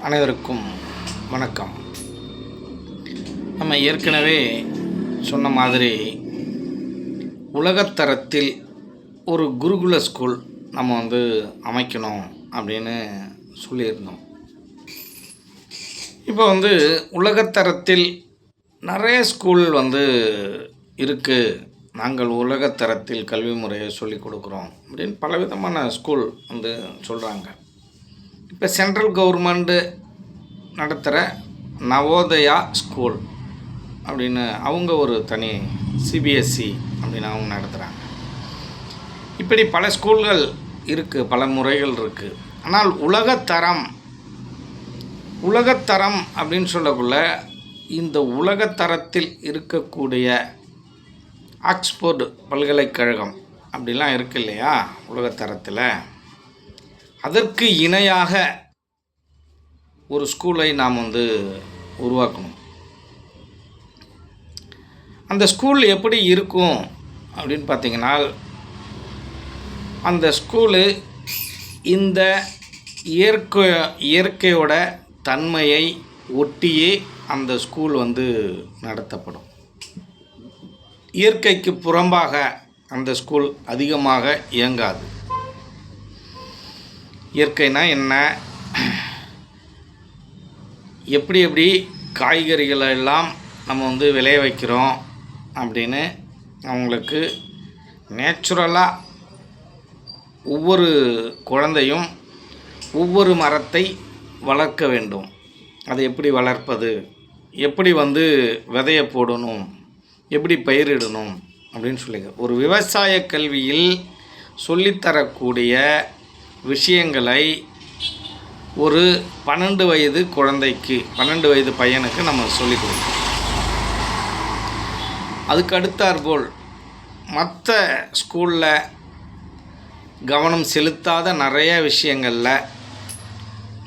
அனைவருக்கும் வணக்கம். நம்ம ஏற்கனவே சொன்ன மாதிரி உலகத்தரத்தில் ஒரு குருகுல ஸ்கூல் நம்ம அமைக்கணும் அப்படின்னு சொல்லியிருந்தோம். இப்போ உலகத்தரத்தில் நிறைய ஸ்கூல் இருக்குது. நாங்கள் உலகத்தரத்தில் கல்வி முறையை சொல்லிக் கொடுக்குறோம் அப்படின்னு பலவிதமான ஸ்கூல் சொல்கிறாங்க. இப்போ சென்ட்ரல் கவர்மெண்ட்டு நடத்துகிற நவோதயா ஸ்கூல் அப்படின்னு அவங்க ஒரு தனி சிபிஎஸ்சி அப்படின்னு அவங்க நடத்துகிறாங்க. இப்படி பல ஸ்கூல்கள் இருக்குது, பல முறைகள் இருக்குது. ஆனால் உலகத்தரம் அப்படின்னு சொல்லக்குள்ள இந்த உலகத்தரத்தில் இருக்கக்கூடிய ஆக்ஸ்போர்டு பல்கலைக்கழகம் அப்படிலாம் இருக்கு இல்லையா, உலகத்தரத்தில் அதற்கு இணையாக ஒரு ஸ்கூலை நாம் உருவாக்கணும். அந்த ஸ்கூல் எப்படி இருக்கும் அப்படின்னு பார்த்திங்கன்னா, அந்த ஸ்கூலு இந்த இயற்கையோட தன்மையை ஒட்டியே அந்த ஸ்கூல் நடத்தப்படும். இயற்கைக்கு புறம்பாக அந்த ஸ்கூல் அதிகமாக இயங்காது. இயற்கைனா என்ன, எப்படி காய்கறிகளை எல்லாம் நம்ம விளைய வைக்கிறோம் அப்படின்னு அவங்களுக்கு நேச்சுரலாக ஒவ்வொரு குழந்தையும் ஒவ்வொரு மரத்தை வளர்க்க வேண்டும். அதை எப்படி வளர்ப்பது, எப்படி விதைய போடணும், எப்படி பயிரிடணும் அப்படின்னு சொல்லி ஒரு விவசாய கல்வியில் சொல்லித்தரக்கூடிய விஷயங்களை ஒரு 12 வயது குழந்தைக்கு, 12 வயது பையனுக்கு நம்ம சொல்லிக் கொடுக்கணும். அதுக்கு அடுத்தாற்போல் மற்ற ஸ்கூலில் கவனம் செலுத்தாத நிறைய விஷயங்களில்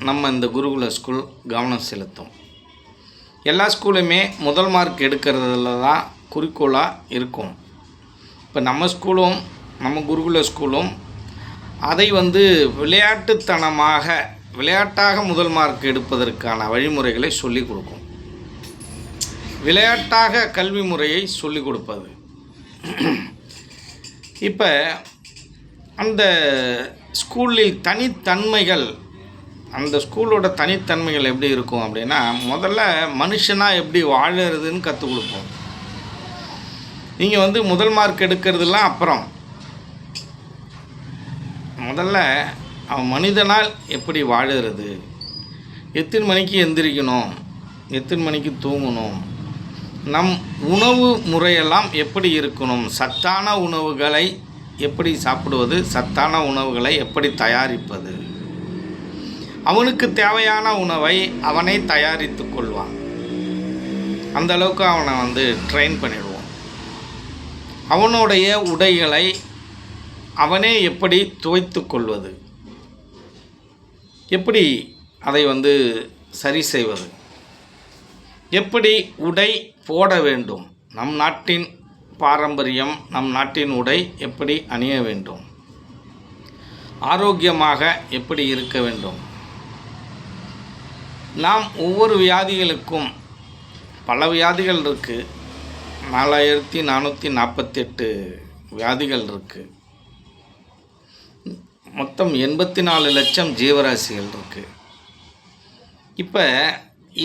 நம்ம இந்த குருகுல ஸ்கூல் கவனம் செலுத்தும். எல்லா ஸ்கூலுமே முதல் மார்க் எடுக்கிறதுல தான் குறிக்கோளாக இருக்கும். இப்போ நம்ம ஸ்கூலும், நம்ம குருகுல ஸ்கூலும் அதை விளையாட்டாக முதல் மார்க் எடுப்பதற்கான வழிமுறைகளை சொல்லிக் கொடுக்கும். விளையாட்டாக கல்வி முறையை சொல்லிக் கொடுப்பது. இப்போ அந்த ஸ்கூலில் தனித்தன்மைகள், அந்த ஸ்கூலோட தனித்தன்மைகள் எப்படி இருக்கும் அப்படின்னா, முதல்ல மனுஷனாக எப்படி வாழறதுன்னு கற்றுக் கொடுப்போம். நீங்கள் முதல் மார்க் எடுக்கிறதுலாம் அப்புறம், முதல்ல அவன் மனிதனால் எப்படி வாழுறது, எத்தனை மணிக்கு எந்திரிக்கணும், எத்தனை மணிக்கு தூங்கணும், நம் உணவு முறையெல்லாம் எப்படி இருக்கணும், சத்தான உணவுகளை எப்படி சாப்பிடுவது, சத்தான உணவுகளை எப்படி தயாரிப்பது, அவனுக்கு தேவையான உணவை அவனை தயாரித்து கொள்வான். அந்த அளவுக்கு அவனை ட்ரெயின் பண்ணிடுவோம். அவனுடைய உடைகளை அவனே எப்படி துவைத்து கொள்வது, எப்படி அதை சரி செய்வது, எப்படி உடை போட வேண்டும், நம் நாட்டின் பாரம்பரியம், நம் நாட்டின் உடை எப்படி அணிய வேண்டும், ஆரோக்கியமாக எப்படி இருக்க வேண்டும். நாம் ஒவ்வொரு வியாதிகளுக்கும், பல வியாதிகள் இருக்குது, 4448 வியாதிகள் இருக்குது. மொத்தம் 84 லட்சம் ஜீவராசிகள் இருக்குது. இப்போ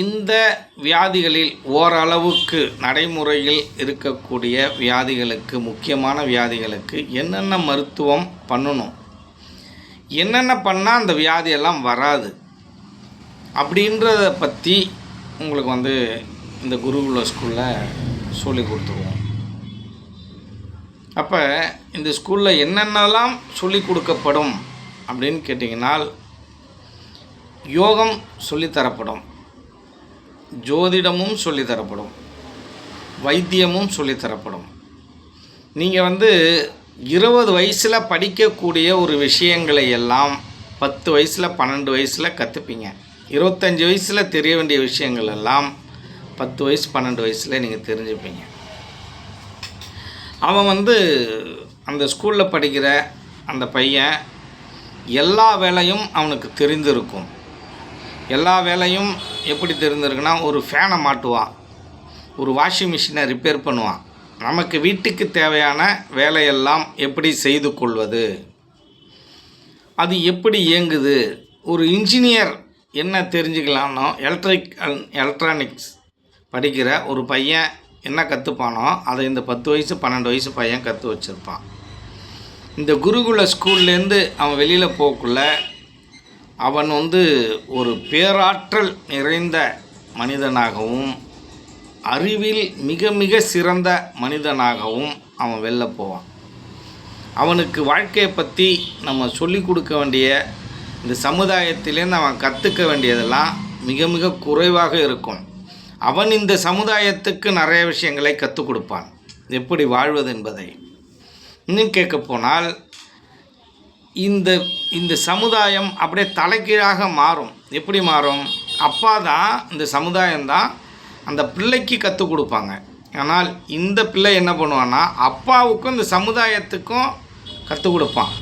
இந்த வியாதிகளில் ஓரளவுக்கு நடைமுறையில் இருக்கக்கூடிய வியாதிகளுக்கு, முக்கியமான வியாதிகளுக்கு என்னென்ன மருத்துவம் பண்ணணும், என்னென்ன பண்ணால் அந்த வியாதியெல்லாம் வராது அப்படின்றத பற்றி உங்களுக்கு இந்த குருகுல ஸ்கூலில் சொல்லி கொடுத்துருவோம். அப்போ இந்த ஸ்கூலில் என்னென்னலாம் சொல்லி கொடுக்கப்படும் அப்படின்னு கேட்டிங்கன்னா, யோகம் சொல்லித்தரப்படும், ஜோதிடமும் சொல்லித்தரப்படும், வைத்தியமும் சொல்லித்தரப்படும். நீங்கள் 20 வயசில் படிக்கக்கூடிய ஒரு விஷயங்களை எல்லாம் 10 வயசில் 12 வயசில் கற்றுப்பீங்க. 25 வயசில் தெரிய வேண்டிய விஷயங்கள் எல்லாம் 10 வயசு 12 வயசில் நீங்கள் தெரிஞ்சுப்பீங்க. அவன் அந்த ஸ்கூலில் படிக்கிற அந்த பையன் எல்லா வேலையும் அவனுக்கு தெரிந்திருக்கும். எல்லா வேலையும் எப்படி தெரிஞ்சிருக்குன்னா, ஒரு ஃபேனை மாட்டுவான், ஒரு வாஷிங் மிஷினை ரிப்பேர் பண்ணுவான். நமக்கு வீட்டுக்கு தேவையான வேலையெல்லாம் எப்படி செய்து கொள்வது, அது எப்படி இயங்குது, ஒரு இன்ஜினியர் என்ன தெரிஞ்சுக்கலாம்னோ, எலக்ட்ரானிக்ஸ் படிக்கிற ஒரு பையன் என்ன கற்றுப்பானோ அதை இந்த 10 வயசு 12 வயசு பையன் கற்று வச்சுருப்பான். இந்த குருகுல ஸ்கூல்லேருந்து அவன் வெளியில் போகக்குள்ள அவன் ஒரு பேராற்றல் நிறைந்த மனிதனாகவும் அறிவில் மிக மிக சிறந்த மனிதனாகவும் அவன் வெளில போவான். அவனுக்கு வாழ்க்கையை பற்றி நம்ம சொல்லிக் கொடுக்க வேண்டிய, இந்த சமுதாயத்திலேருந்து அவன் கற்றுக்க வேண்டியதெல்லாம் மிக மிக குறைவாக இருக்கும். அவன் இந்த சமுதாயத்துக்கு நிறைய விஷயங்களை கற்றுக் கொடுப்பான், எப்படி வாழ்வது என்பதை. இன்னும் கேட்க போனால் இந்த சமுதாயம் அப்படியே தலைகீழாக மாறும். எப்படி மாறும்? அப்பா தான், இந்த சமுதாயம்தான் அந்த பிள்ளைக்கு கற்றுக் கொடுப்பாங்க. ஆனால் இந்த பிள்ளை என்ன பண்ணுவான்னா, அப்பாவுக்கும் இந்த சமுதாயத்துக்கும் கற்றுக் கொடுப்பான்.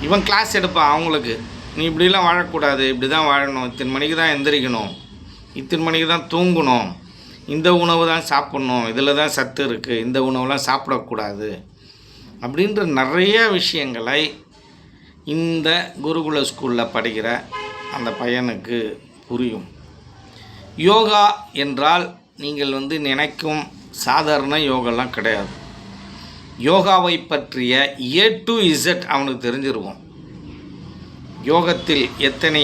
இவன் கிளாஸ் எடுப்பான் அவங்களுக்கு, நீ இப்படிலாம் வாழக்கூடாது, இப்படி தான் வாழணும், இத்தனை மணிக்கு தான் எந்திரிக்கணும், இத்தனை மணிக்கு தான் தூங்கணும், இந்த உணவு தான் சாப்பிட்ணும், இதில் தான் சத்து இருக்குது, இந்த உணவுலாம் சாப்பிடக்கூடாது அப்படின்ற நிறைய விஷயங்களை இந்த குருகுல ஸ்கூலில் படிக்கிற அந்த பையனுக்கு புரியும். யோகா என்றால் நீங்கள் நினைக்கும் சாதாரண யோகாலாம் கிடையாது. யோகாவை பற்றிய A to Z அவனுக்கு தெரிஞ்சிருக்கும். யோகத்தில் எத்தனை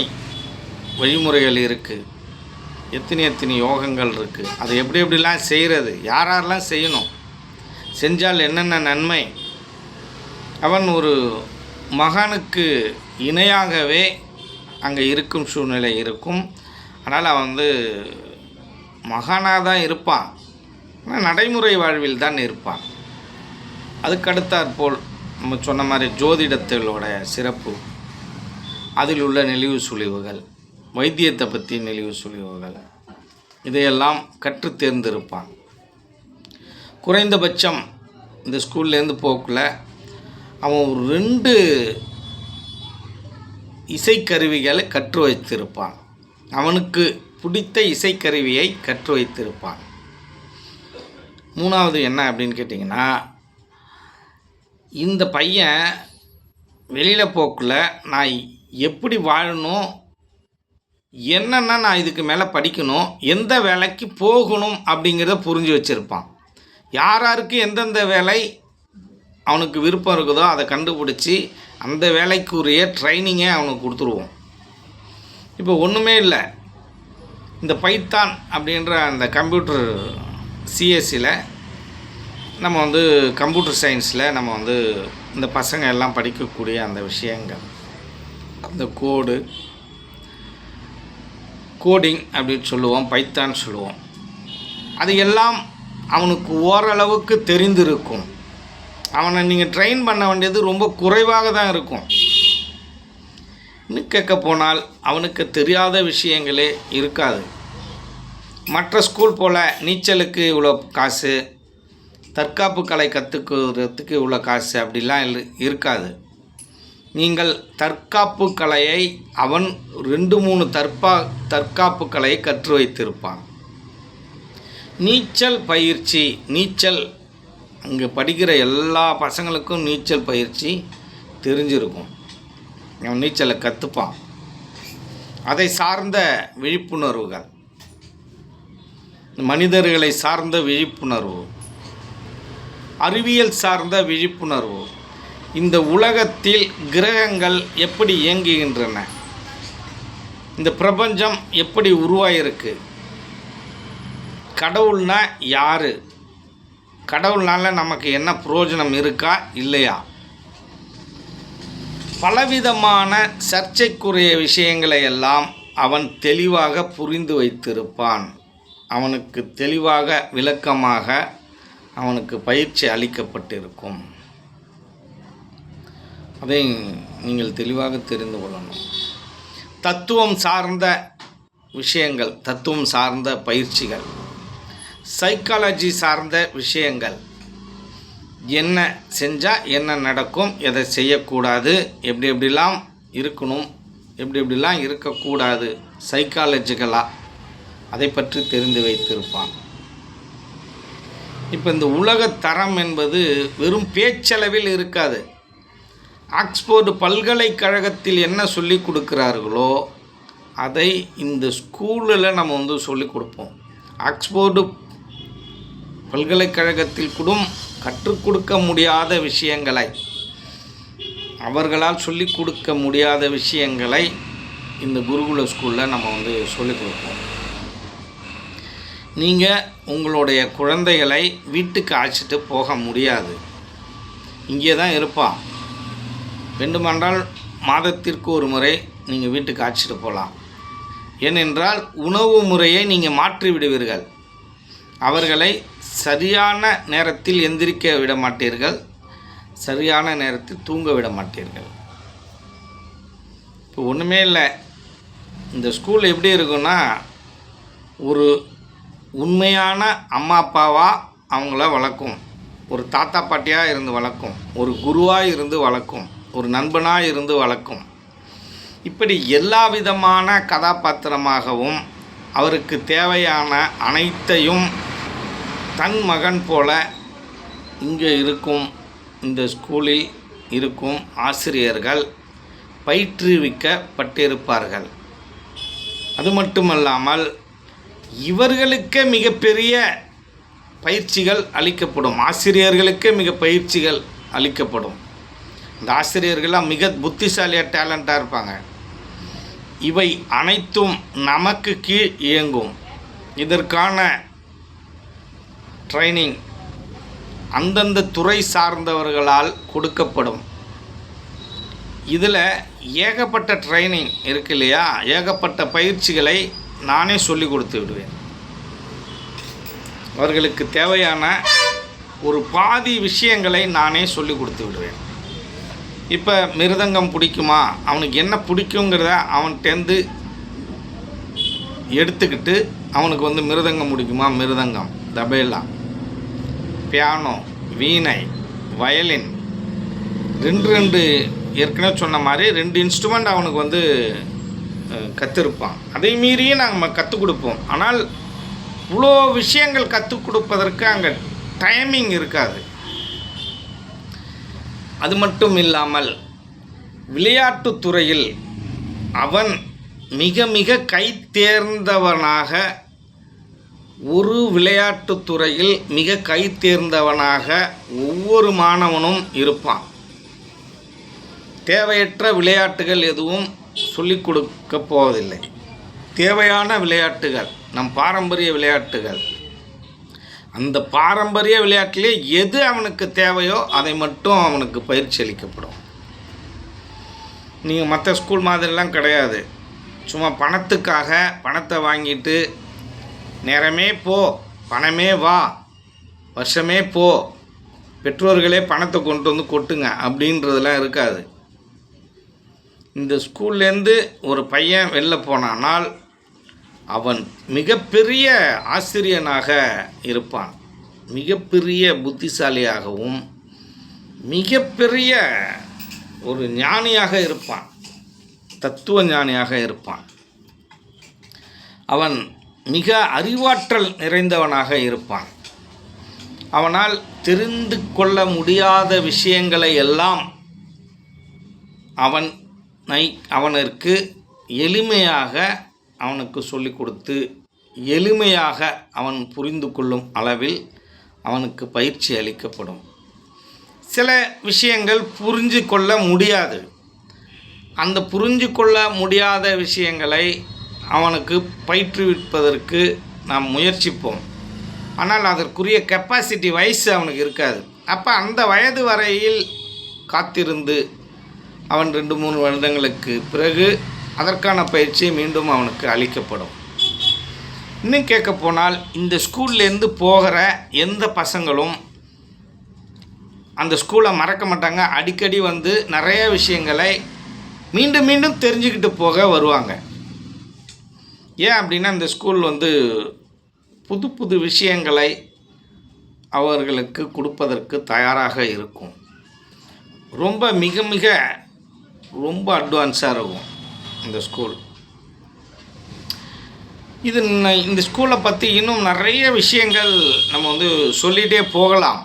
வழிமுறைகள் இருக்குது, எத்தனை யோகங்கள் இருக்குது, அதை எப்படிலாம் செய்கிறது, யாரெல்லாம் செய்யணும், செஞ்சால் என்னென்ன நன்மை. அவன் ஒரு மகானுக்கு இணையாகவே அங்கே இருக்கும் சூழ்நிலை இருக்கும். அதனால் அவன் மகானாக தான் இருப்பான், ஆனால் நடைமுறை வாழ்வில் தான் இருப்பான். அதுக்கடுத்தாற்போல் நம்ம சொன்ன மாதிரி ஜோதிடத்தோட சிறப்பு, அதில் உள்ள நெளிவு சுழிவுகள், வைத்தியத்தை பற்றி நெளிவு சுழிவுகள், இதையெல்லாம் கற்று தேர்ந்திருப்பான். குறைந்தபட்சம் இந்த ஸ்கூல்லேருந்து போக்குள்ள அவன் ஒரு 2 இசைக்கருவிகளை கற்று வைத்திருப்பான். அவனுக்கு பிடித்த இசைக்கருவியை கற்று வைத்திருப்பான். 3வது என்ன அப்படின்னு கேட்டிங்கன்னா, இந்த பையன் வெளியில் போக்குள்ள நான் எப்படி வாழணும், என்னென்னா நான் இதுக்கு மேலே படிக்கணும், எந்த வேலைக்கு போகணும் அப்படிங்கிறத புரிஞ்சு வச்சுருப்பான். யாருக்கு எந்தெந்த வேலை அவனுக்கு விருப்பம் இருக்குதோ அதை கண்டுபிடிச்சி அந்த வேலைக்குரிய ட்ரைனிங்கை அவனுக்கு கொடுத்துருவோம். இப்போ ஒன்றுமே இல்லை, இந்த பைத்தான் அப்படின்ற அந்த கம்ப்யூட்டர் சிஎஸ்சியில் நம்ம கம்ப்யூட்டர் சயின்ஸில் நம்ம இந்த பசங்க எல்லாம் படிக்கக்கூடிய அந்த விஷயங்கள், அந்த கோடிங் அப்படின்னு சொல்லுவோம், பைத்தான் சொல்லுவோம், அது எல்லாம் அவனுக்கு ஓரளவுக்கு தெரிந்திருக்கும். அவனை நீங்கள் ட்ரெயின் பண்ண வேண்டியது ரொம்ப குறைவாக தான் இருக்கும். இன்னும் கேட்க போனால் அவனுக்கு தெரியாத விஷயங்களே இருக்காது. மற்ற ஸ்கூல் போல் நீச்சலுக்கு இவ்வளோ காசு, தற்காப்பு கலை கற்றுக்கிறதுக்கு இவ்வளோ காசு அப்படிலாம் இருக்காது. நீங்கள் தற்காப்பு கலையை அவன் 2-3 தற்காப்பு கலையை கற்று வைத்திருப்பான். நீச்சல் பயிற்சி, நீச்சல் இங்கே படிக்கிற எல்லா பசங்களுக்கும் நீச்சல் பயிற்சி தெரிஞ்சிருக்கும். அவன் நீச்சலை கற்றுப்பான். அதை சார்ந்த விழிப்புணர்வுகள், மனிதர்களை சார்ந்த விழிப்புணர்வு, அறிவியல் சார்ந்த விழிப்புணர்வு, இந்த உலகத்தில் கிரகங்கள் எப்படி இயங்குகின்றன, இந்த பிரபஞ்சம் எப்படி உருவாயிருக்கு, கடவுள்னா யார், கடவுள்னால நமக்கு என்ன பிரயோஜனம் இருக்கா இல்லையா, பலவிதமான சர்ச்சைக்குரிய விஷயங்களை எல்லாம் அவன் தெளிவாக புரிந்து வைத்திருப்பான். அவனுக்கு தெளிவாக விளக்கமாக அவனுக்கு பயிற்சி அளிக்கப்பட்டிருக்கும். அதை நீங்கள் தெளிவாக தெரிந்து கொள்ளணும். தத்துவம் சார்ந்த விஷயங்கள், தத்துவம் சார்ந்த பயிற்சிகள், சைக்காலஜி சார்ந்த விஷயங்கள், என்ன செஞ்சால் என்ன நடக்கும், எதை செய்யக்கூடாது, எப்படிலாம் இருக்கணும், எப்படிலாம் இருக்கக்கூடாது சைக்காலஜிக்கலாக அதை பற்றி தெரிந்து வைத்திருப்பான். இப்போ இந்த உலகத்தரம் என்பது வெறும் பேச்சளவில் இருக்காது. ஆக்ஸ்போர்டு பல்கலைக்கழகத்தில் என்ன சொல்லி கொடுக்குறார்களோ அதை இந்த ஸ்கூலில் நம்ம சொல்லிக் கொடுப்போம். ஆக்ஸ்போர்டு பல்கலைக்கழகத்தில் கூட கற்றுக் கொடுக்க முடியாத விஷயங்களை, அவர்களால் சொல்லிக் கொடுக்க முடியாத விஷயங்களை இந்த குருகுல ஸ்கூலில் நம்ம சொல்லிக் கொடுப்போம். நீங்கள் உங்களுடைய குழந்தைகளை வீட்டுக்கு அழைச்சிட்டு போக முடியாது, இங்கே தான் இருப்பான். வேண்டுமென்றால் மாதத்திற்கு ஒரு முறை நீங்கள் வீட்டுக்கு அழைச்சிட்டு போகலாம். ஏனென்றால் உணவு முறையை நீங்கள் மாற்றி விடுவீர்கள். அவர்களை சரியான நேரத்தில் எந்திரிக்க விட மாட்டீர்கள், சரியான நேரத்தில் தூங்க விட மாட்டீர்கள். இப்போ ஒன்றுமே இல்லை, இந்த ஸ்கூல் எப்படி இருக்குன்னா, ஒரு உண்மையான அம்மா அப்பாவாக அவங்கள வளர்க்கும், ஒரு தாத்தா பாட்டியாக இருந்து வளர்க்கும், ஒரு குருவாக இருந்து வளர்க்கும், ஒரு நண்பனாக இருந்து வளர்க்கும். இப்படி எல்லா விதமான கதாபாத்திரமாகவும் அவருக்கு தேவையான அனைத்தையும் தன் மகன் போல இங்கே இருக்கும் இந்த ஸ்கூலில் இருக்கும் ஆசிரியர்கள் பயிற்றுவிக்கப்பட்டிருப்பார்கள். அது மட்டுமல்லாமல் இவர்களுக்கே மிகப்பெரிய பயிற்சிகள் அளிக்கப்படும், ஆசிரியர்களுக்கே மிக பயிற்சிகள் அளிக்கப்படும். இந்த ஆசிரியர்கள்லாம் மிக புத்திசாலியாக டேலண்ட்டாக இருப்பாங்க. இவை அனைத்தும் நமக்கு கீழ் இயங்கும். இதற்கான ட்ரைனிங் அந்தந்த துறை சார்ந்தவர்களால் கொடுக்கப்படும். இதில் ஏகப்பட்ட ட்ரைனிங் இருக்கு இல்லையா, ஏகப்பட்ட பயிற்சிகளை நானே சொல்லி கொடுத்து விடுவேன். அவர்களுக்கு தேவையான ஒரு பாதி விஷயங்களை நானே சொல்லி கொடுத்து விடுவேன். இப்போ மிருதங்கம் பிடிக்குமா, அவனுக்கு என்ன பிடிக்குங்கிறத அவன்கிட்டேருந்து எடுத்துக்கிட்டு அவனுக்கு மிருதங்கம் பிடிக்குமா, மிருதங்கம், தபேலா, பியானோ, வீணை, வயலின், ரெண்டு ஏற்கனவே சொன்ன மாதிரி 2 இன்ஸ்ட்ருமெண்ட் அவனுக்கு கற்றுருப்பான். அதை மீறியே நாங்கள் கற்றுக் கொடுப்போம். ஆனால் இவ்வளோ விஷயங்கள் கற்றுக் கொடுப்பதற்கு அங்கே டைமிங் இருக்காது. அது மட்டும் இல்லாமல் விளையாட்டுத்துறையில் அவன் மிக மிக கை தேர்ந்தவனாக, ஒரு விளையாட்டுத்துறையில் மிக கை தேர்ந்தவனாக ஒவ்வொரு மாணவனும் இருப்பான். தேவையற்ற விளையாட்டுகள் எதுவும் சொல்லிக் கொடுக்க போவதில்லை. தேவையான விளையாட்டுகள், நம் பாரம்பரிய விளையாட்டுகள், அந்த பாரம்பரிய விளையாட்டிலே எது அவனுக்கு தேவையோ அதை மட்டும் அவனுக்கு பயிற்சி அளிக்கப்படும். நீங்கள் மற்ற ஸ்கூல் மாதிரிலாம் கிடையாது. சும்மா பணத்துக்காக பணத்தை வாங்கிட்டு நேரமே போ, பணமே வா, வருஷமே போ, பெற்றோர்களே பணத்தை கொண்டு கொட்டுங்க அப்படின்றதெல்லாம் இருக்காது. இந்த ஸ்கூல்லேருந்து ஒரு பையன் வெளில போனானால் அவன் மிகப்பெரிய ஆசிரியனாக இருப்பான், மிகப்பெரிய புத்திசாலியாகவும் மிகப்பெரிய ஒரு ஞானியாக இருப்பான், தத்துவ ஞானியாக இருப்பான். அவன் மிக அறிவாற்றல் நிறைந்தவனாக இருப்பான். அவனால் தெரிந்து கொள்ள முடியாத விஷயங்களை எல்லாம் அவனுக்கு எளிமையாக அவனுக்கு சொல்லிக் கொடுத்து, எளிமையாக அவன் புரிந்து கொள்ளும் அளவில் அவனுக்கு பயிற்சி அளிக்கப்படும். சில விஷயங்கள் புரிஞ்சு கொள்ள முடியாது. அந்த புரிஞ்சு கொள்ள முடியாத விஷயங்களை அவனுக்கு பயிற்றுவிப்பதற்கு நாம் முயற்சிப்போம். ஆனால் அதற்குரிய கெப்பாசிட்டி வயசு அவனுக்கு இருக்காது. அப்போ அந்த வயது வரையில் காத்திருந்து அவன் 2-3 வருடங்களுக்கு பிறகு அதற்கான பயிற்சி மீண்டும் அவனுக்கு அளிக்கப்படும். இன்னும் கேட்க போனால் இந்த ஸ்கூல்லேருந்து போகிற எந்த பசங்களும் அந்த ஸ்கூலை மறக்க மாட்டாங்க. அடிக்கடி நிறைய விஷயங்களை மீண்டும் மீண்டும் தெரிஞ்சுக்கிட்டு போக வருவாங்க. ஏன் அப்படின்னா இந்த ஸ்கூல் புது புது விஷயங்களை அவர்களுக்கு கொடுப்பதற்கு தயாராக இருக்கும். ரொம்ப மிக மிக ரொம்ப அட்வான்ஸாக இருக்கும். இந்த ஸ்கூல். இந்த ஸ்கூலை பற்றி இன்னும் நிறைய விஷயங்கள் நம்ம வந்து சொல்லிகிட்டே போகலாம்.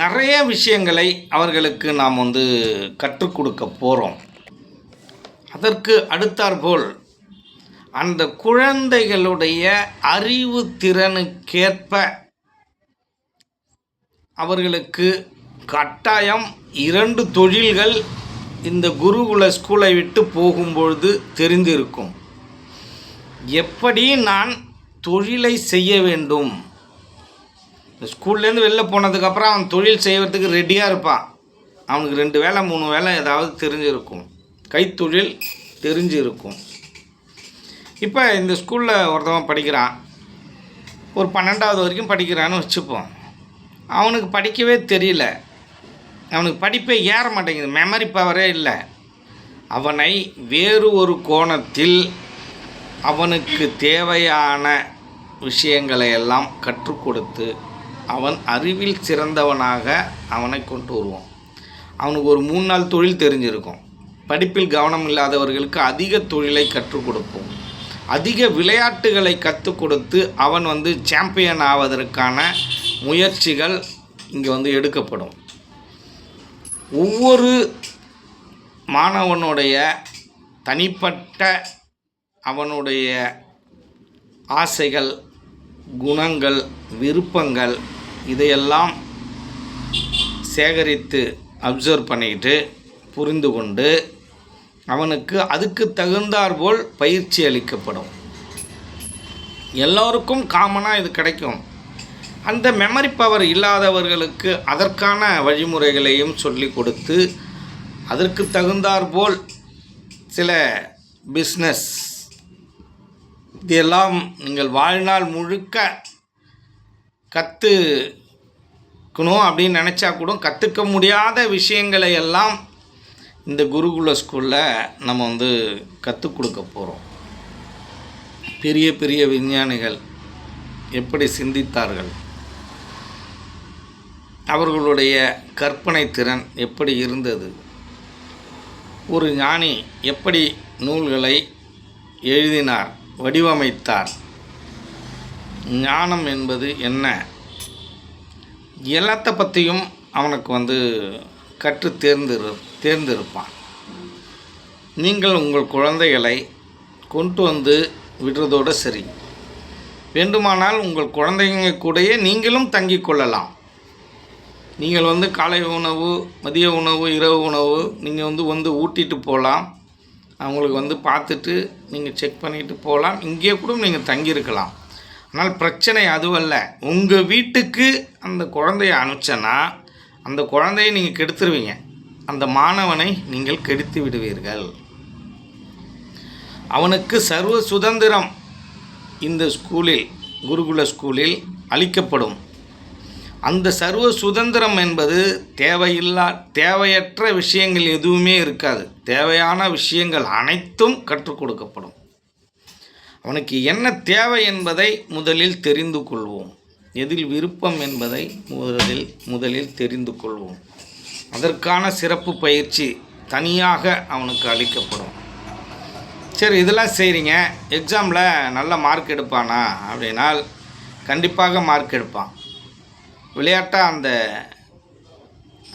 நிறைய விஷயங்களை அவர்களுக்கு நாம் வந்து கற்றுக் கொடுக்க போகிறோம். அதற்கு அடுத்தாற்போல் அந்த குழந்தைகளுடைய அறிவு திறனுக்கேற்ப அவர்களுக்கு கட்டாயம் 2 தொழில்கள் இந்த குருகுல ஸ்கூலை விட்டு போகும்பொழுது தெரிந்திருக்கும். எப்படி நான் தொழிலை செய்ய வேண்டும். ஸ்கூல்லேருந்து வெளில போனதுக்கப்புறம் அவன் தொழில் செய்வதுக்கு ரெடியாக இருப்பான். அவனுக்கு 2 வேலை 3 வேலை ஏதாவது தெரிஞ்சிருக்கும், கைத்தொழில் தெரிஞ்சிருக்கும். இப்போ இந்த ஸ்கூலில் ஒருத்தவன் படிக்கிறான், ஒரு 12வது வரைக்கும் படிக்கிறான்னு வச்சுப்போம். அவனுக்கு படிக்கவே தெரியல, அவனுக்கு படிப்பே ஏற மாட்டேங்குது, மெமரி பவரே இல்லை. அவனை வேறு ஒரு கோணத்தில் அவனுக்கு தேவையான விஷயங்களை எல்லாம் கற்றுக் கொடுத்து அவன் அறிவில் சிறந்தவனாக அவனை கொண்டு வருவோம். அவனுக்கு ஒரு 3 நாள் தொழில் தெரிஞ்சிருக்கும். படிப்பில் கவனம் இல்லாதவர்களுக்கு அதிக தொழிலை கற்றுக் கொடுப்போம். அதிக விளையாட்டுகளை கற்றுக் கொடுத்து அவன் வந்து சாம்பியன் ஆவதற்கான முயற்சிகள் இங்கே வந்து எடுக்கப்படும். ஒவ்வொரு மாணவனுடைய தனிப்பட்ட அவனுடைய ஆசைகள், குணங்கள், விருப்பங்கள் இதையெல்லாம் சேகரித்து அப்சர்வ் பண்ணிக்கிட்டு புரிந்து கொண்டு அவனுக்கு அதுக்கு தகுந்தாற்போல் பயிற்சி அளிக்கப்படும். எல்லோருக்கும் காமனாக இது கிடைக்கும். அந்த மெமரி பவர் இல்லாதவர்களுக்கு அதற்கான வழிமுறைகளையும் சொல்லி கொடுத்து அதற்கு தகுந்தாற்போல் சில பிஸ்னஸ் இதெல்லாம் நீங்கள் வாழ்நாள் முழுக்க கற்றுக்கணும் அப்படின்னு நினச்சா கூட கற்றுக்க முடியாத விஷயங்களை எல்லாம் இந்த குருகுல ஸ்கூலில் நம்ம வந்து கற்றுக் கொடுக்க போகிறோம். பெரிய பெரிய விஞ்ஞானிகள் எப்படி சிந்தித்தார்கள், அவர்களுடைய கற்பனை திறன் எப்படி இருந்தது, ஒரு ஞானி எப்படி நூல்களை எழுதினார், வடிவமைத்தார், ஞானம் என்பது என்ன, எல்லாத்த பற்றியும் அவனுக்கு வந்து கற்று தேர்ந்திருப்பான். நீங்கள் உங்கள் குழந்தைகளை கொண்டு வந்து விடுறதோடு சரி, வேண்டுமானால் உங்கள் குழந்தைங்க கூடயே நீங்களும் தங்கிக் கொள்ளலாம். நீங்கள் வந்து காலை உணவு, மதிய உணவு, இரவு உணவு நீங்கள் வந்து ஊட்டிட்டு போகலாம். அவங்களுக்கு வந்து பார்த்துட்டு நீங்கள் செக் பண்ணிவிட்டு போகலாம். இங்கே கூட நீங்கள் தங்கியிருக்கலாம். ஆனால் பிரச்சனை அதுவல்ல. உங்கள் வீட்டுக்கு அந்த குழந்தைய அனுப்பிச்சனா அந்த குழந்தையை நீங்கள் கெடுத்துருவீங்க, அந்த மாணவனை நீங்கள் கெடுத்து விடுவீர்கள். அவனுக்கு சர்வ சுதந்திரம் இந்த ஸ்கூலில், குருகுல ஸ்கூலில் அளிக்கப்படும். அந்த சர்வ சுதந்திரம் என்பது தேவையற்ற விஷயங்கள் எதுவுமே இருக்காது. தேவையான விஷயங்கள் அனைத்தும் கற்றுக் கொடுக்கப்படும். அவனுக்கு என்ன தேவை என்பதை முதலில் தெரிந்து கொள்வோம். எதில் விருப்பம் என்பதை முதலில் தெரிந்து கொள்வோம். அதற்கான சிறப்பு பயிற்சி தனியாக அவனுக்கு அளிக்கப்படும். சரி, இதெல்லாம் செய்கிறீங்க, எக்ஸாமில் நல்ல மார்க் எடுப்பானா அப்படின்னால் கண்டிப்பாக மார்க் எடுப்பான். விளையாட்டாக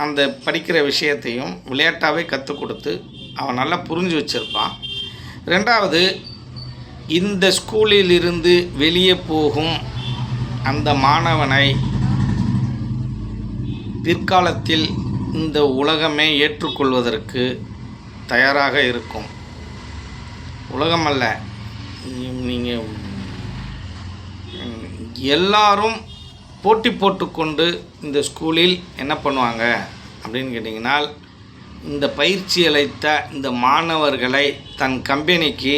அந்த படிக்கிற விஷயத்தையும் விளையாட்டாகவே கற்றுக் கொடுத்து அவன் நல்லா புரிஞ்சு வச்சுருப்பான். 2வது, இந்த ஸ்கூலில் இருந்து வெளியே போகும் அந்த மாணவனை பிற்காலத்தில் இந்த உலகமே ஏற்றுக்கொள்வதற்கு தயாராக இருக்கும். உலகம் அல்ல, நீங்கள் எல்லாரும் போட்டி போட்டுக்கொண்டு இந்த ஸ்கூலில் என்ன பண்ணுவாங்க அப்படின்னு கேட்டிங்கன்னா, இந்த பயிற்சி அளித்த இந்த மாணவர்களை தன் கம்பெனிக்கு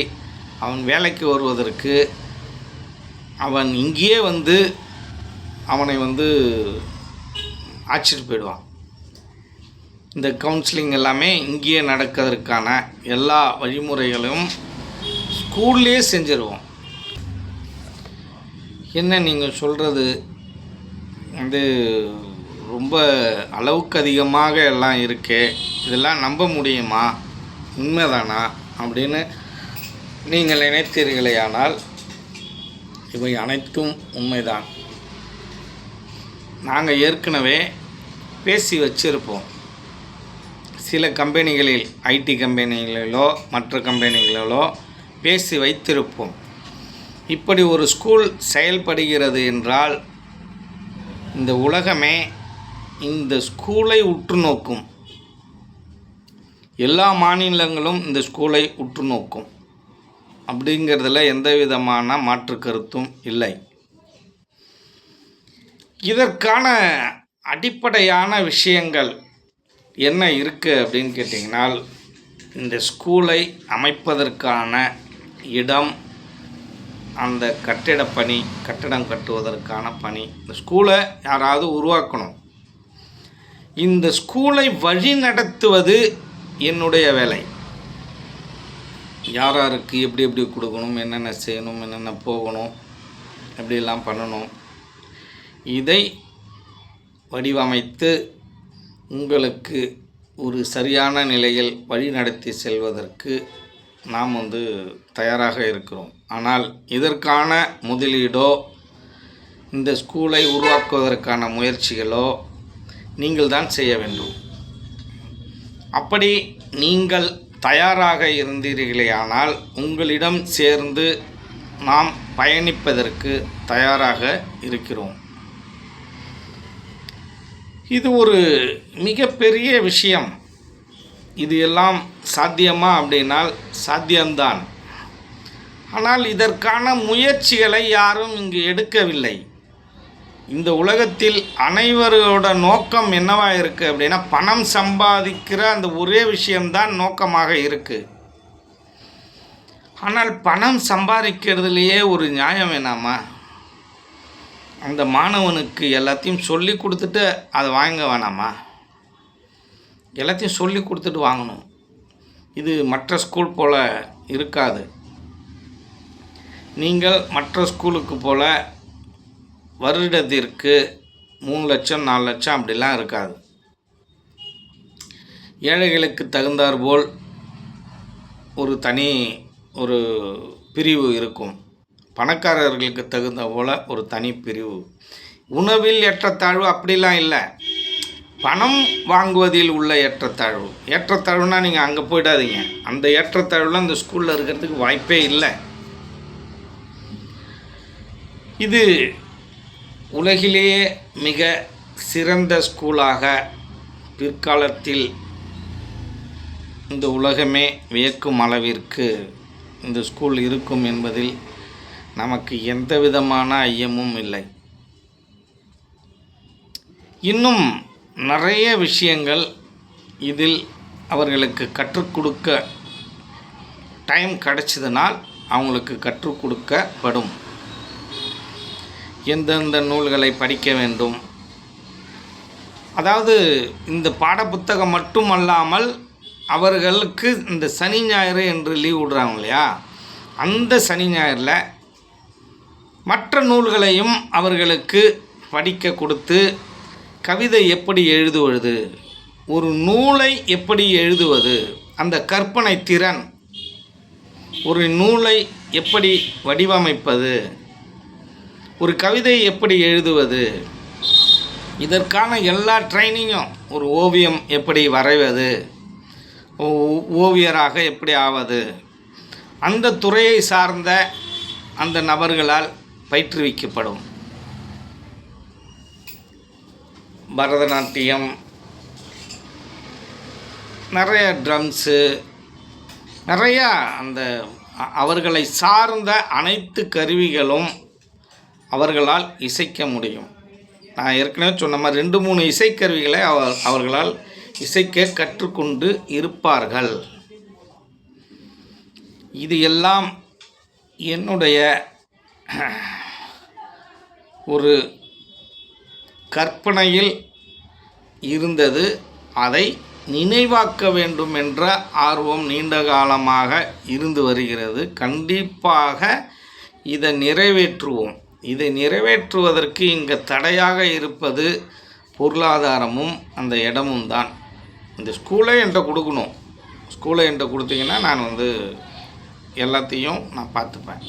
அவன் வேலைக்கு வருவதற்கு அவன் இங்கேயே வந்து அவனை வந்து அழைச்சிட்டு போயிடுவான். இந்த கவுன்சிலிங் எல்லாமே இங்கேயே நடக்கிறதுக்கான எல்லா வழிமுறைகளையும் ஸ்கூல்லே செஞ்சிருவோம். என்ன நீங்கள் சொல்கிறது வந்து ரொம்ப அளவுக்கு அதிகமாக எல்லாம் இருக்கே, இதெல்லாம் நம்ப முடியுமா உண்மைதானா அப்படின்னு நீங்கள் நினைத்தீர்களேயானால் இவை அனைத்தும் உண்மைதான். நாங்கள் ஏற்கனவே பேசி வச்சிருப்போம். சில கம்பெனிகளில், ஐடி கம்பெனிகளிலோ மற்ற கம்பெனிகளிலோ பேசி வைத்திருப்போம். இப்படி ஒரு ஸ்கூல் செயல்படுகிறது என்றால் இந்த உலகமே இந்த ஸ்கூலை உற்று நோக்கும். எல்லா மாநிலங்களும் இந்த ஸ்கூலை உற்று நோக்கும். அப்படிங்கிறதுல எந்த விதமான மாற்று கருத்தும் இல்லை. இதற்கான அடிப்படையான விஷயங்கள் என்ன இருக்குது அப்படின்னு கேட்டிங்கனால், இந்த ஸ்கூலை அமைப்பதற்கான இடம், அந்த கட்டடம் கட்டுவதற்கான பணி. இந்த ஸ்கூலை யாராவது உருவாக்கணும். இந்த ஸ்கூலை வழி நடத்துவது என்னுடைய வேலை. யாராருக்கு எப்படி எப்படி கொடுக்கணும், என்னென்ன செய்யணும், என்னென்ன போகணும், எப்படியெல்லாம் பண்ணணும், இதை வடிவமைத்து உங்களுக்கு ஒரு சரியான நிலையில் வழி நடத்தி செல்வதற்கு நாம் தயாராக இருக்கிறோம். ஆனால் இதற்கான முதலீடோ இந்த ஸ்கூலை உருவாக்குவதற்கான முயற்சிகளோ நீங்கள் தான் செய்ய வேண்டும். அப்படி நீங்கள் தயாராக இருந்தீர்களேயானால் உங்களிடம் சேர்ந்து நாம் பயணிப்பதற்கு தயாராக இருக்கிறோம். இது ஒரு மிகப்பெரிய விஷயம். இது எல்லாம் சாத்தியமா அப்படின்னால் சாத்தியம்தான். ஆனால் இதற்கான முயற்சிகளை யாரும் இங்கு எடுக்கவில்லை. இந்த உலகத்தில் அனைவரோட நோக்கம் என்னவாக இருக்குது அப்படின்னா, பணம் சம்பாதிக்கிற அந்த ஒரே விஷயம்தான் நோக்கமாக இருக்குது. ஆனால் பணம் சம்பாதிக்கிறதுலையே ஒரு நியாயம் வேணாமா? அந்த மாணவனுக்கு எல்லாத்தையும் சொல்லி கொடுத்துட்டு அதை வாங்க வேணாமா? எல்லாத்தையும் சொல்லி கொடுத்துட்டு வாங்கணும். இது மற்ற ஸ்கூல் போல் இருக்காது. நீங்கள் மற்ற ஸ்கூலுக்கு போல் வருடத்திற்கு 3 லட்சம் 4 லட்சம் அப்படிலாம் இருக்காது. ஏழைகளுக்கு தகுந்தாற்போல் ஒரு பிரிவு இருக்கும். பணக்காரர்களுக்கு தகுந்த போல் ஒரு தனி பிரிவு. உணவில் ஏற்றத்தாழ்வு அப்படிலாம் இல்லை. பணம் வாங்குவதில் உள்ள ஏற்றத்தாழ்வு. ஏற்றத்தாழ்வுனா நீங்கள் அங்கே போயிடாதீங்க. அந்த ஏற்றத்தாழ்வுலாம் இந்த ஸ்கூலில் இருக்கிறதுக்கு வாய்ப்பே இல்லை. இது உலகிலேயே மிக சிறந்த ஸ்கூலாக பிற்காலத்தில் இந்த உலகமே வியக்கும் அளவிற்கு இந்த ஸ்கூல் இருக்கும் என்பதில் நமக்கு எந்த விதமான ஐயமும் இல்லை. இன்னும் நிறைய விஷயங்கள் இதில் அவர்களுக்கு கற்றுக் கொடுக்க டைம் கிடைச்சதுனால் அவங்களுக்கு கற்றுக் கொடுக்கப்படும். எந்தெந்த நூல்களை படிக்க வேண்டும், அதாவது இந்த பாடப்புத்தகம் மட்டுமல்லாமல் அவர்களுக்கு இந்த சனி ஞாயிறு என்று லீவ் விடுறாங்க இல்லையா, அந்த சனி ஞாயிறில் மற்ற நூல்களையும் அவர்களுக்கு படிக்க கொடுத்து, கவிதை எப்படி எழுதுவது, ஒரு நூலை எப்படி எழுதுவது, அந்த கற்பனை திறன், ஒரு நூலை எப்படி வடிவமைப்பது, ஒரு கவிதை எப்படி எழுதுவது, இதற்கான எல்லா ட்ரைனிங்கும், ஒரு ஓவியம் எப்படி வரைவது, ஓவியராக எப்படி ஆவது, அந்த துறையை சார்ந்த அந்த நபர்களால் பயிற்றுவிக்கப்படும். பரதநாட்டியம், நிறைய ட்ரம்ஸு, நிறையா அந்த அவர்களை சார்ந்த அனைத்து கருவிகளும் அவர்களால் இசைக்க முடியும். நான் ஏற்கனவே சொன்ன மாதிரி 2-3 இசைக்கருவிகளை அவர்களால் இசைக்க கற்றுக்கொண்டு இருப்பார்கள். இது எல்லாம் என்னுடைய ஒரு கற்பனையில் இருந்தது. அதை நினைவாக்க வேண்டும் என்ற ஆர்வம் நீண்ட காலமாக இருந்து வருகிறது. கண்டிப்பாக இதை நிறைவேற்றுவோம். இதை நிறைவேற்றுவதற்கு இங்கே தடையாக இருப்பது பொருளாதாரமும் அந்த இடமும் தான். இந்த ஸ்கூலை என்கிட்ட கொடுக்கணும். ஸ்கூலை என்கிட்ட கொடுத்தீங்கன்னா நான் வந்து எல்லாத்தையும் நான் பார்த்துப்பேன்.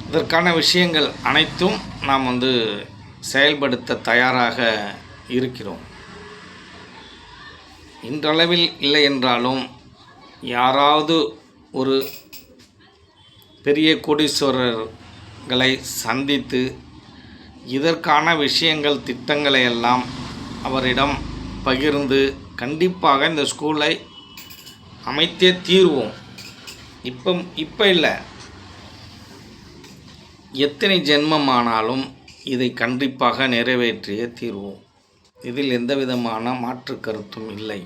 இதற்கான விஷயங்கள் அனைத்தும் நாம் வந்து செயல்படுத்த தயாராக இருக்கிறோம். இன்றளவில் இல்லை என்றாலும் யாராவது ஒரு பெரிய கோடீஸ்வரர்களை சந்தித்து இதற்கான விஷயங்கள் திட்டங்களை எல்லாம் அவரிடம் பகிர்ந்து கண்டிப்பாக இந்த ஸ்கூலை அமைத்தே தீர்வோம். இப்போ இல்லை, எத்தனை ஜென்மமானாலும் இதை கண்டிப்பாக நிறைவேற்றியே தீர்வோம். இதில் எந்த விதமான மாற்று கருத்தும் இல்லை.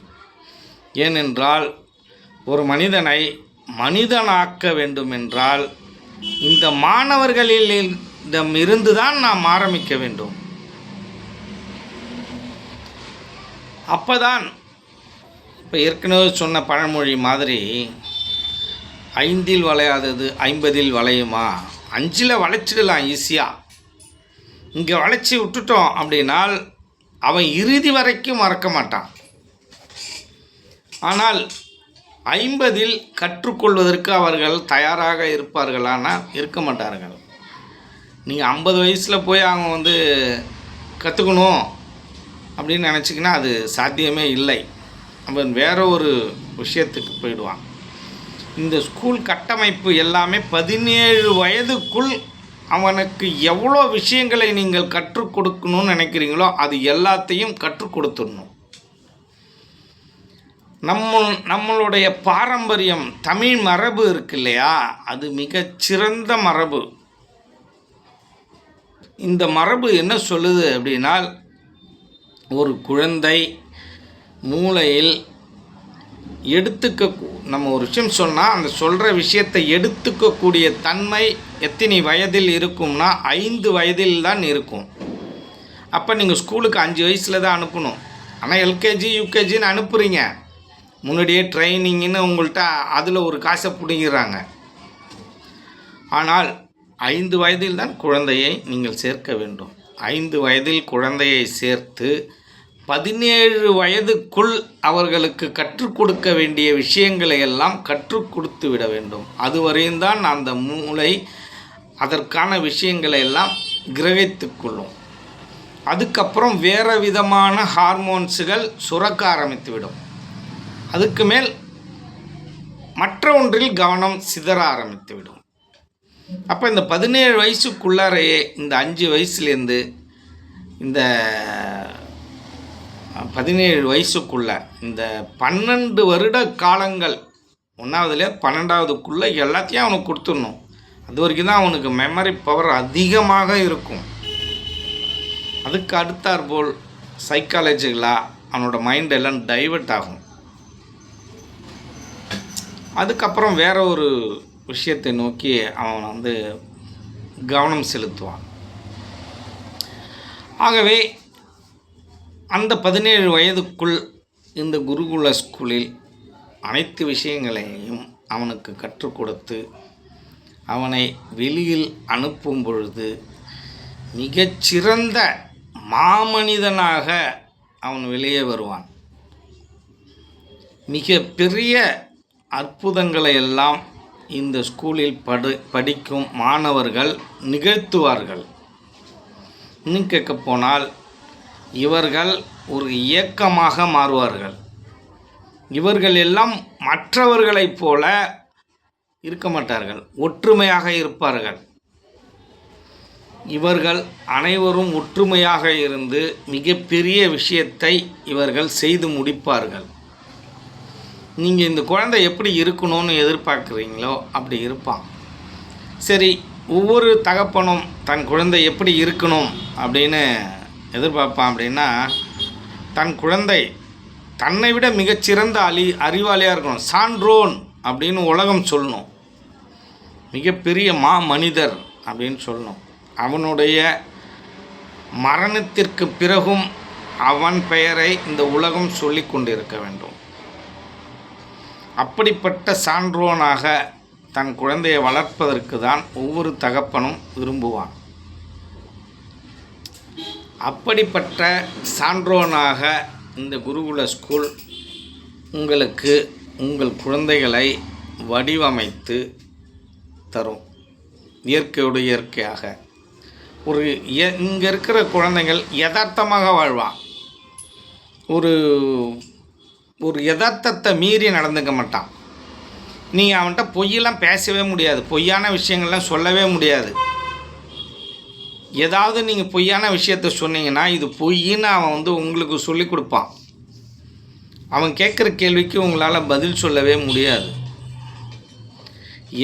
ஏனென்றால் ஒரு மனிதனை மனிதனாக்க வேண்டுமென்றால் இந்த மாணவர்களிடமிருந்து தான் நாம் ஆரம்பிக்க வேண்டும். அப்போதான் இப்போ ஏற்கனவே சொன்ன பழமொழி மாதிரி 5இல் வளையாதது 50இல் வளையுமா, 5இல் வளைச்சிடலாம் ஈஸியாக. இங்கே வளைச்சி விட்டுட்டோம் அப்படின்னால் அவன் இறுதி வரைக்கும் மறக்க மாட்டான். ஆனால் 50இல் கற்றுக்கொள்வதற்கு அவர்கள் தயாராக இருப்பார்களானால் இருக்க மாட்டார்கள். நீங்கள் 50 வயசில் போய் அவங்க வந்து கற்றுக்கணும் அப்படின்னு நினச்சிங்கன்னா அது சாத்தியமே இல்லை. அவன் வேற ஒரு விஷயத்துக்கு போயிடுவான். இந்த ஸ்கூல் கட்டமைப்பு எல்லாமே 17 வயதுக்குள் அவனுக்கு எவ்வளோ விஷயங்களை நீங்கள் கற்றுக் கொடுக்கணும்னு நினைக்கிறீங்களோ அது எல்லாத்தையும் கற்றுக் கொடுத்துடணும். நம்மளுடைய பாரம்பரியம் தமிழ் மரபு இருக்கு இல்லையா, அது மிகச்சிறந்த மரபு. இந்த மரபு என்ன சொல்லுது அப்படின்னா, ஒரு குழந்தை மூளையில் நம்ம ஒரு விஷயம் சொன்னால் அந்த சொல்கிற விஷயத்தை எடுத்துக்கக்கூடிய தன்மை எத்தனை வயதில் இருக்கும்னா 5 வயதில் தான் இருக்கும். அப்போ நீங்கள் ஸ்கூலுக்கு 5 வயசில் தான் அனுப்பணும். ஆனால் எல்கேஜி யூகேஜின்னு அனுப்புகிறீங்க, முன்னாடியே ட்ரைனிங்னு உங்கள்கிட்ட அதில் ஒரு காசை பிடிங்கிறாங்க. ஆனால் 5 வயதில் தான் குழந்தையை நீங்கள் சேர்க்க வேண்டும். 5 வயதில் குழந்தையை சேர்த்து 17 வயதுக்குள் அவர்களுக்கு கற்றுக் கொடுக்க வேண்டிய விஷயங்களை எல்லாம் கற்றுக் கொடுத்து விட வேண்டும். அதுவரையும் தான் அந்த மூளை அதற்கான விஷயங்களை எல்லாம் கிரகித்து கொள்ளும். அதுக்கப்புறம் வேறு விதமான ஹார்மோன்ஸுகள் சுரக்க ஆரம்பித்துவிடும். அதுக்கு மேல் மற்ற ஒன்றில் கவனம் சிதற ஆரம்பித்துவிடும். அப்போ இந்த 17 வயசுக்குள்ளாரையே இந்த 5 வயசுலேருந்து இந்த 17 வயசுக்குள்ள இந்த 12 வருட காலங்கள் 1வதுல 12வதுக்குள்ளே எல்லாத்தையும் அவனுக்கு கொடுத்துடணும். அது வரைக்கும் தான் அவனுக்கு மெமரி பவர் அதிகமாக இருக்கும். அதுக்கு அடுத்தாற்போல் சைக்காலஜிக்கலாக அவனோட மைண்ட் எல்லாம் டைவர்ட் ஆகும். அதுக்கப்புறம் வேற ஒரு விஷயத்தை நோக்கி அவன் வந்து கவனம் செலுத்துவான். ஆகவே அந்த 17 வயதுக்குள் இந்த குருகுல ஸ்கூலில் அனைத்து விஷயங்களையும் அவனுக்கு கற்றுக் கொடுத்து அவனை வெளியில் அனுப்பும் பொழுது மிகச்சிறந்த மாமனிதனாக அவன் வெளியே வருவான். மிக பெரிய அற்புதங்களை எல்லாம் இந்த ஸ்கூலில் படிக்கும் மாணவர்கள் நிகழ்த்துவார்கள். இன்னும் கேட்க போனால் இவர்கள் ஒரு இயக்கமாக மாறுவார்கள். இவர்கள் எல்லாம் மற்றவர்களைப் போல இருக்க மாட்டார்கள், ஒற்றுமையாக இருப்பார்கள். இவர்கள் அனைவரும் ஒற்றுமையாக இருந்து மிகப்பெரிய விஷயத்தை இவர்கள் செய்து முடிப்பார்கள். நீங்கள் இந்த குழந்தை எப்படி இருக்கணும்னு எதிர்பார்க்குறீங்களோ அப்படி இருப்பான். சரி, ஒவ்வொரு தகப்பனும் தன் குழந்தை எப்படி இருக்கணும் அப்படின்னு எதிர்பார்ப்பான். அப்படின்னா தன் குழந்தை தன்னை விட மிகச்சிறந்த அறிவாளியாக இருக்கணும், சான்றோன் அப்படின்னு உலகம் சொல்லணும், மிகப்பெரிய மனிதர் அப்படின்னு சொல்லணும். அவனுடைய மரணத்திற்கு பிறகும் அவன் பெயரை இந்த உலகம் சொல்லி கொண்டிருக்க வேண்டும். அப்படிப்பட்ட சான்றோனாக தன் குழந்தையை வளர்ப்பதற்கு தான் ஒவ்வொரு தகப்பனும் விரும்புவான். அப்படிப்பட்ட சான்றோனாக இந்த குருகுல ஸ்கூல் உங்களுக்கு உங்கள் குழந்தைகளை வடிவமைத்து தரும். இயற்கையோடு இயற்கையாக இங்கே இருக்கிற குழந்தைகள் யதார்த்தமாக வாழ்வான். ஒரு யதார்த்தத்தை மீறி நடந்துக்க மாட்டான். நீங்கள் அவன்கிட்ட பொய்யெல்லாம் பேசவே முடியாது, பொய்யான விஷயங்கள்லாம் சொல்லவே முடியாது. ஏதாவது நீங்கள் பொய்யான விஷயத்த சொன்னீங்கன்னா இது பொய்ன்னு அவன் உங்களுக்கு சொல்லி கொடுப்பான். அவன் கேட்குற கேள்விக்கு உங்களால் பதில் சொல்லவே முடியாது.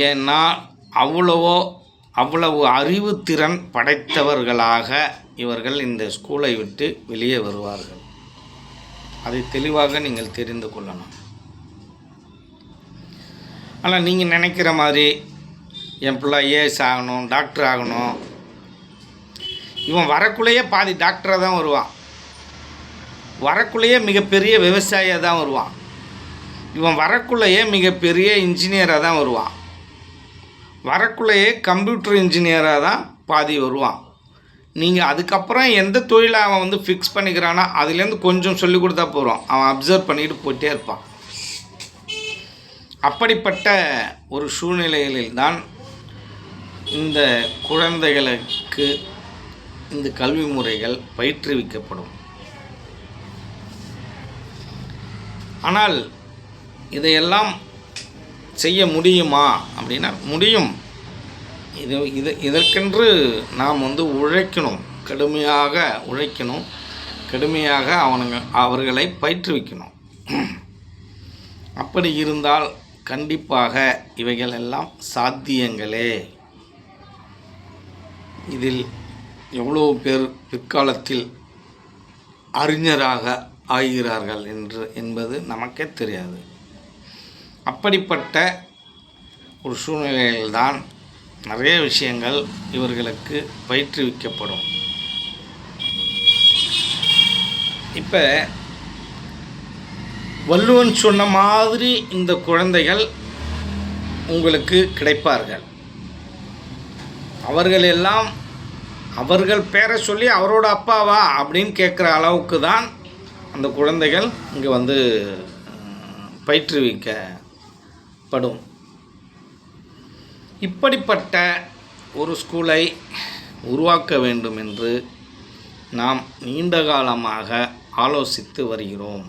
ஏன்னா அவ்வளவு அறிவுத்திறன் படைத்தவர்களாக இவர்கள் இந்த ஸ்கூலை விட்டு வெளியே வருவார்கள். அதை தெளிவாக நீங்கள் தெரிந்து கொள்ளணும். ஆனால் நீங்கள் நினைக்கிற மாதிரி என் பிள்ளை ஏஎஸ் ஆகணும், டாக்டர் ஆகணும், இவன் வரக்குள்ளேயே பாதி டாக்டராக தான் வருவான், வரக்குள்ளேயே மிகப்பெரிய விவசாயியாக தான் வருவான், இவன் வரக்குள்ளேயே மிகப்பெரிய இன்ஜினியராக தான் வருவான், வரக்குள்ளேயே கம்ப்யூட்டர் இன்ஜினியராக தான் பாதி வருவான். நீங்கள் அதுக்கப்புறம் எந்த தொழிலை அவன் ஃபிக்ஸ் பண்ணிக்கிறானோ அதுலேருந்து கொஞ்சம் சொல்லி கொடுத்தா போகிறோம், அவன் அப்சர்வ் பண்ணிட்டு போயிட்டே இருப்பான். அப்படிப்பட்ட ஒரு சூழ்நிலைகளில்தான் இந்த குழந்தைகளுக்கு இந்த கல்வி முறைகள் பயிற்றுவிக்கப்படும். ஆனால் இதையெல்லாம் செய்ய முடியுமா அப்படின்னா முடியும். இதற்கென்று நாம் உழைக்கணும், கடுமையாக உழைக்கணும், கடுமையாக அவர்களை பயிற்றுவிக்கணும். அப்படி இருந்தால் கண்டிப்பாக இவைகள் எல்லாம் சாத்தியங்களே. இதில் எவ்வளோ பேர் பிற்காலத்தில் அறிஞராக ஆகிறார்கள் என்பது நமக்கே தெரியாது. அப்படிப்பட்ட ஒரு சூழ்நிலையில்தான் நிறைய விஷயங்கள் இவர்களுக்கு பயிற்றுவிக்கப்படும். இப்போ வள்ளுவன் சொன்ன மாதிரி இந்த குழந்தைகள் உங்களுக்கு கிடைப்பார்கள். அவர்கள் எல்லாம் அவர்கள் பேரை சொல்லி அவரோட அப்பாவா அப்படின்னு கேட்குற அளவுக்கு தான் அந்த குழந்தைகள் இங்கே பயிற்றுவிக்கப்படும். இப்படிப்பட்ட ஒரு ஸ்கூலை உருவாக்க வேண்டும் என்று நாம் நீண்ட காலமாக ஆலோசித்து வருகிறோம்.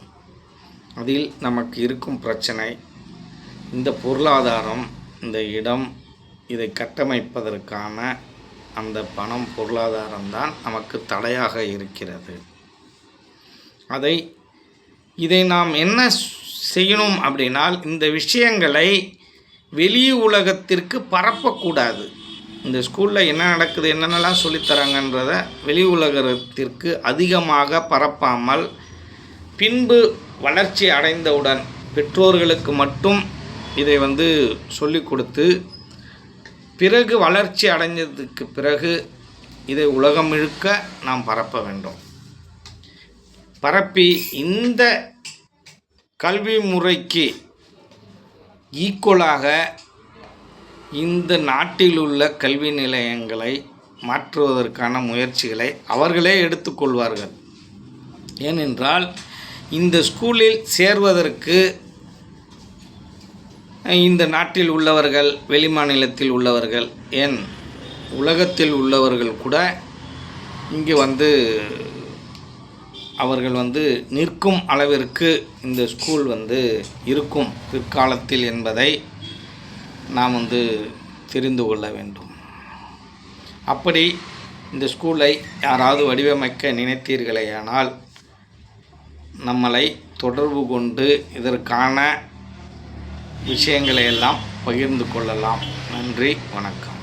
அதில் நமக்கு இருக்கும் பிரச்சனை இந்த பொருளாதாரம், இந்த இடம், இதை கட்டமைப்பதற்கான அந்த பணம், பொருளாதாரம்தான் நமக்கு தடையாக இருக்கிறது. இதை நாம் என்ன செய்யணும் அப்படின்னால், இந்த விஷயங்களை வெளி உலகத்திற்கு பரப்பக்கூடாது. இந்த ஸ்கூலில் என்ன நடக்குது, என்னென்னலாம் சொல்லித்தராங்கன்றதை வெளி உலகத்திற்கு அதிகமாக பரப்பாமல், பின்பு வளர்ச்சி அடைந்தவுடன் பெற்றோர்களுக்கு மட்டும் இதை சொல்லிக் கொடுத்து, பிறகு வளர்ச்சி அடைஞ்சதுக்கு பிறகு இதை உலகம் முழுக்க நாம் பரப்ப வேண்டும். பரப்பி இந்த கல்வி முறைக்கு ஈக்குவலாக இந்த நாட்டில் உள்ள கல்வி நிலையங்களை மாற்றுவதற்கான முயற்சிகளை அவர்களே எடுத்துக்கொள்வார்கள். ஏனென்றால் இந்த ஸ்கூலில் சேர்வதற்கு இந்த நாட்டில் உள்ளவர்கள், வெளிமாநிலத்தில் உள்ளவர்கள், ஏன் உலகத்தில் உள்ளவர்கள் கூட இங்கே அவர்கள் நிற்கும் அளவிற்கு இந்த ஸ்கூல் இருக்கும் பிற்காலத்தில் என்பதை நாம் தெரிந்து கொள்ள வேண்டும். அப்படி இந்த ஸ்கூலை யாராவது வடிவமைக்க நினைத்தீர்களேயானால் நம்மளை தொடர்பு கொண்டு இதற்கான விஷயங்களை எல்லாம் பகிர்ந்து கொள்ளலாம். நன்றி, வணக்கம்.